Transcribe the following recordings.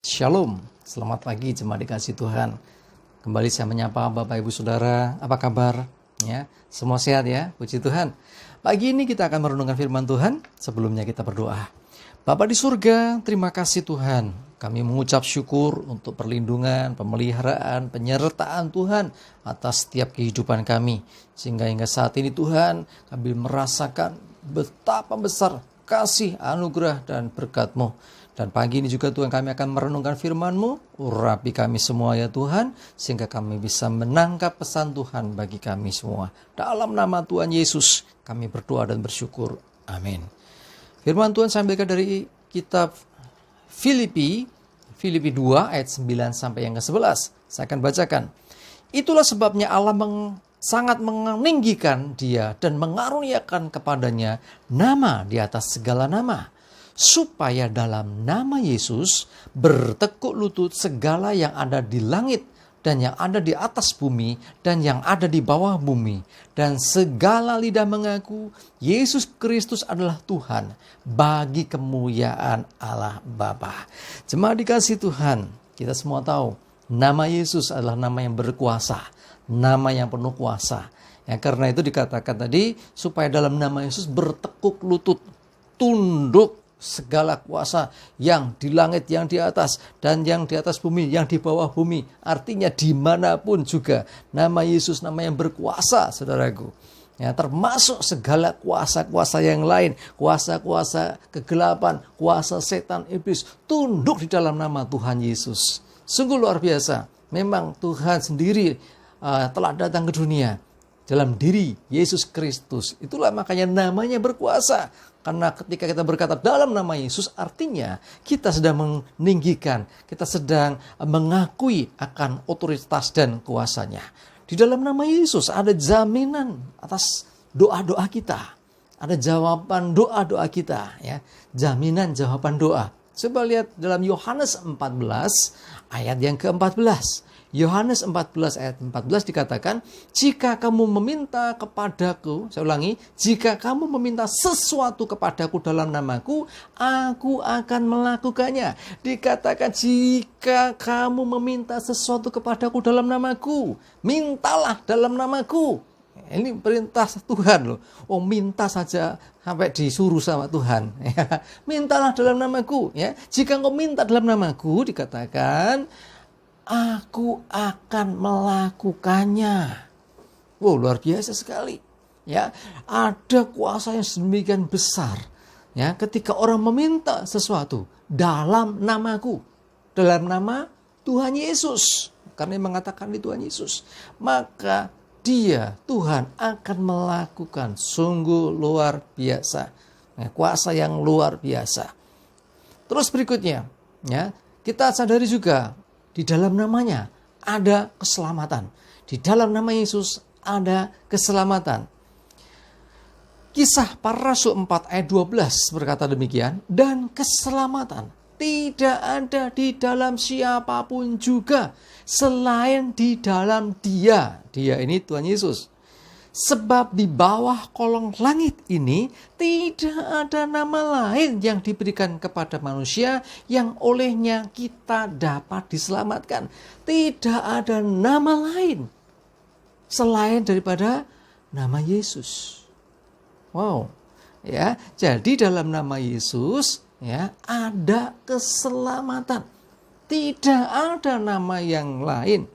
Shalom, selamat pagi jemaat dikasih Tuhan. Kembali saya menyapa Bapak Ibu Saudara, apa kabar? Ya, semua sehat ya, puji Tuhan. Pagi ini kita akan merenungkan firman Tuhan, sebelumnya kita berdoa. Bapa di surga, terima kasih Tuhan. Kami mengucap syukur untuk perlindungan, pemeliharaan, penyertaan Tuhan atas setiap kehidupan kami. Sehingga hingga saat ini Tuhan, kami merasakan betapa besar kasih, anugerah, dan berkat-Mu. Dan pagi ini juga Tuhan kami akan merenungkan firman-Mu, urapi kami semua ya Tuhan, sehingga kami bisa menangkap pesan Tuhan bagi kami semua. Dalam nama Tuhan Yesus kami berdoa dan bersyukur. Amin. Firman Tuhan saya ambilkan dari kitab Filipi 2 ayat 9 sampai yang ke-11. Saya akan bacakan. Itulah sebabnya Allah sangat meninggikan dia dan mengaruniakan kepadanya nama di atas segala nama, supaya dalam nama Yesus bertekuk lutut segala yang ada di langit dan yang ada di atas bumi dan yang ada di bawah bumi, dan segala lidah mengaku Yesus Kristus adalah Tuhan, bagi kemuliaan Allah Bapa. Jemaat dikasih Tuhan, kita semua tahu nama Yesus adalah nama yang berkuasa, nama yang penuh kuasa. Ya, karena itu dikatakan tadi supaya dalam nama Yesus bertekuk lutut, tunduk segala kuasa yang di langit, yang di atas, dan yang di atas bumi, yang di bawah bumi. Artinya dimanapun juga nama Yesus nama yang berkuasa, saudaraku. Ya, termasuk segala kuasa-kuasa yang lain, kuasa-kuasa kegelapan, kuasa setan, iblis, tunduk di dalam nama Tuhan Yesus. Sungguh luar biasa. Memang Tuhan sendiri telah datang ke dunia dalam diri Yesus Kristus. Itulah makanya namanya berkuasa. Karena ketika kita berkata dalam nama Yesus, artinya kita sedang meninggikan, kita sedang mengakui akan otoritas dan kuasanya. Di dalam nama Yesus ada jaminan atas doa-doa kita. Ada jawaban doa-doa kita, ya. Jaminan jawaban doa. Coba lihat dalam Yohanes 14 ayat yang ke-14. Yohanes 14 ayat 14 dikatakan, jika kamu meminta kepadaku, saya ulangi, jika kamu meminta sesuatu kepadaku dalam namaku, aku akan melakukannya. Dikatakan jika kamu meminta sesuatu kepadaku dalam namaku, mintalah dalam namaku. Ini perintah Tuhan loh. Oh, minta saja sampai disuruh sama Tuhan. Mintalah dalam namaku. Ya. Jika engkau minta dalam namaku, dikatakan aku akan melakukannya. Wow, luar biasa sekali. Ya, ada kuasa yang sedemikian besar. Ya, ketika orang meminta sesuatu dalam namaku, dalam nama Tuhan Yesus, karena yang mengatakan di Tuhan Yesus, maka Dia, Tuhan, akan melakukan. Sungguh luar biasa. Ya, kuasa yang luar biasa. Terus berikutnya, ya, kita sadari juga di dalam namanya ada keselamatan. Di dalam nama Yesus ada keselamatan. Kisah para Rasul 4 ayat 12 berkata demikian. Dan keselamatan tidak ada di dalam siapapun juga selain di dalam Dia. Dia ini Tuhan Yesus. Sebab di bawah kolong langit ini tidak ada nama lain yang diberikan kepada manusia yang olehnya kita dapat diselamatkan. Tidak ada nama lain selain daripada nama Yesus. Wow. Ya, jadi dalam nama Yesus ya ada keselamatan. Tidak ada nama yang lain.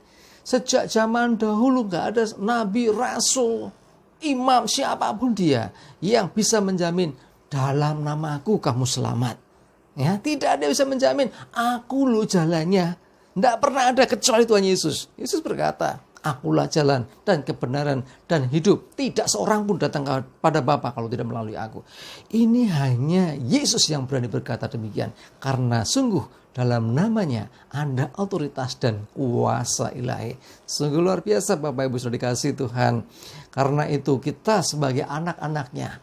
Sejak zaman dahulu gak ada nabi, rasul, imam, siapapun dia yang bisa menjamin dalam namaku kamu selamat. Ya, tidak ada yang bisa menjamin aku loh jalannya. Tidak pernah ada kecuali Tuhan Yesus. Yesus berkata, akulah jalan dan kebenaran dan hidup. Tidak seorang pun datang kepada Bapa kalau tidak melalui aku. Ini hanya Yesus yang berani berkata demikian. Karena sungguh dalam namanya ada otoritas dan kuasa ilahi. Sungguh luar biasa Bapak Ibu sudah dikasih Tuhan. Karena itu kita sebagai anak-anaknya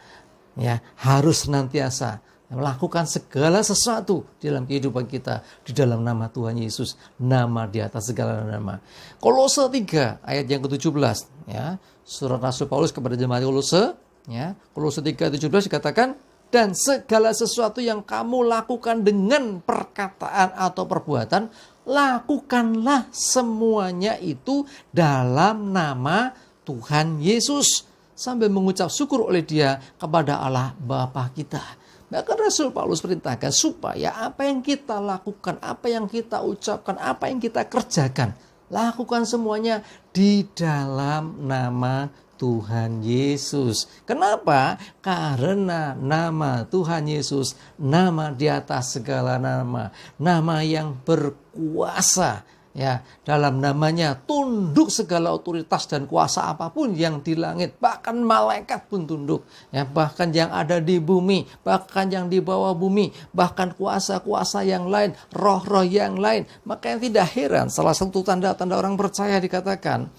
ya harus senantiasa melakukan segala sesuatu dalam kehidupan kita di dalam nama Tuhan Yesus, nama di atas segala nama. Kolose 3 ayat yang ke-17 ya. Surat Rasul Paulus kepada jemaat Kolose ya. Kolose 3:17 dikatakan, Dan segala sesuatu yang kamu lakukan dengan perkataan atau perbuatan, lakukanlah semuanya itu dalam nama Tuhan Yesus, sambil mengucap syukur oleh Dia kepada Allah Bapa kita. Bahkan Rasul Paulus perintahkan supaya apa yang kita lakukan, apa yang kita ucapkan, apa yang kita kerjakan, lakukan semuanya di dalam nama Tuhan Yesus. Kenapa? Karena nama Tuhan Yesus, nama di atas segala nama, nama yang berkuasa. Ya, dalam namanya tunduk segala otoritas dan kuasa apapun yang di langit, bahkan malaikat pun tunduk. Ya, bahkan yang ada di bumi, bahkan yang di bawah bumi, bahkan kuasa-kuasa yang lain, roh-roh yang lain. Makanya tidak heran salah satu tanda-tanda orang percaya dikatakan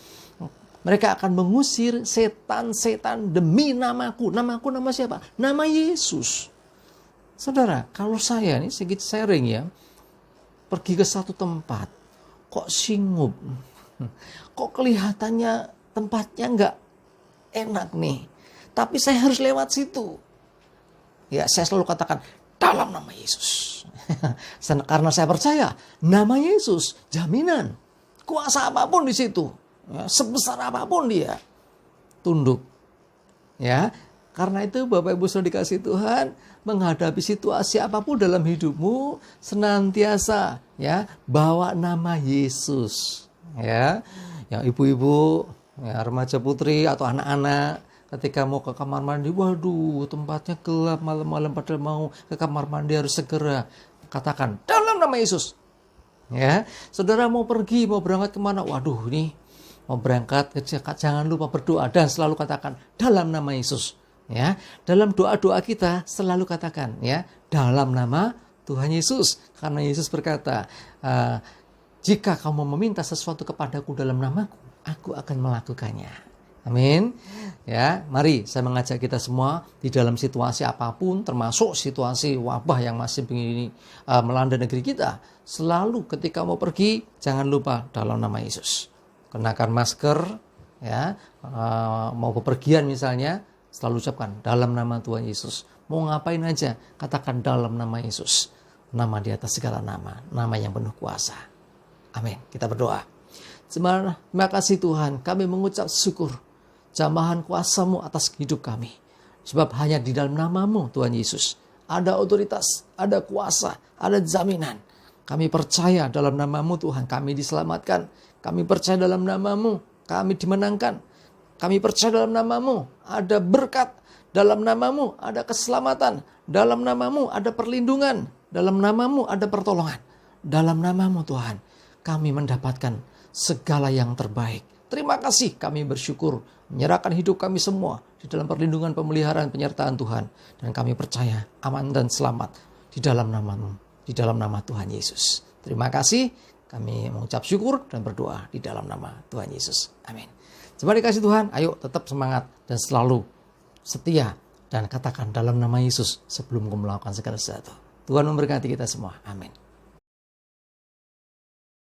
mereka akan mengusir setan-setan demi namaku. Namaku nama siapa? Nama Yesus. Saudara, kalau saya ini sedikit sharing ya, pergi ke satu tempat, kok singup, kok kelihatannya tempatnya nggak enak nih, tapi saya harus lewat situ. Ya, saya selalu katakan dalam nama Yesus. Karena saya percaya nama Yesus jaminan, kuasa apapun di situ, ya, sebesar apapun dia tunduk. Ya, karena itu Bapak Ibu sudah dikasih Tuhan, menghadapi situasi apapun dalam hidupmu, senantiasa ya bawa nama Yesus. Ya, yang ibu-ibu, ya, remaja putri atau anak-anak ketika mau ke kamar mandi, waduh tempatnya gelap malam-malam, padahal mau ke kamar mandi harus segera katakan dalam nama Yesus. Ya, saudara mau pergi, mau berangkat kemana? Waduh nih mau berangkat, jangan lupa berdoa dan selalu katakan dalam nama Yesus. Ya, dalam doa-doa kita selalu katakan ya dalam nama Tuhan Yesus, karena Yesus berkata, jika kamu meminta sesuatu kepadaku dalam namaku, aku akan melakukannya. Amin. Ya, mari saya mengajak kita semua di dalam situasi apapun, termasuk situasi wabah yang masih begini melanda negeri kita, selalu ketika mau pergi jangan lupa dalam nama Yesus. Kenakan masker, ya, mau bepergian misalnya, selalu ucapkan dalam nama Tuhan Yesus. Mau ngapain aja, katakan dalam nama Yesus. Nama di atas segala nama, nama yang penuh kuasa. Amin. Kita berdoa. Terima kasih Tuhan, kami mengucap syukur jambahan kuasa-Mu atas hidup kami. Sebab hanya di dalam nama-Mu Tuhan Yesus ada otoritas, ada kuasa, ada jaminan. Kami percaya dalam nama-Mu Tuhan, kami diselamatkan. Kami percaya dalam nama-Mu, kami dimenangkan. Kami percaya dalam nama-Mu ada berkat, dalam nama-Mu ada keselamatan, dalam nama-Mu ada perlindungan, dalam nama-Mu ada pertolongan. Dalam nama-Mu Tuhan, kami mendapatkan segala yang terbaik. Terima kasih, kami bersyukur, menyerahkan hidup kami semua di dalam perlindungan, pemeliharaan, penyertaan Tuhan. Dan kami percaya aman dan selamat di dalam nama-Mu, di dalam nama Tuhan Yesus. Terima kasih, kami mengucap syukur dan berdoa di dalam nama Tuhan Yesus. Amin. Jemaat dikasih Tuhan, ayo tetap semangat dan selalu setia dan katakan dalam nama Yesus sebelum kau melakukan segala sesuatu. Tuhan memberkati kita semua. Amin.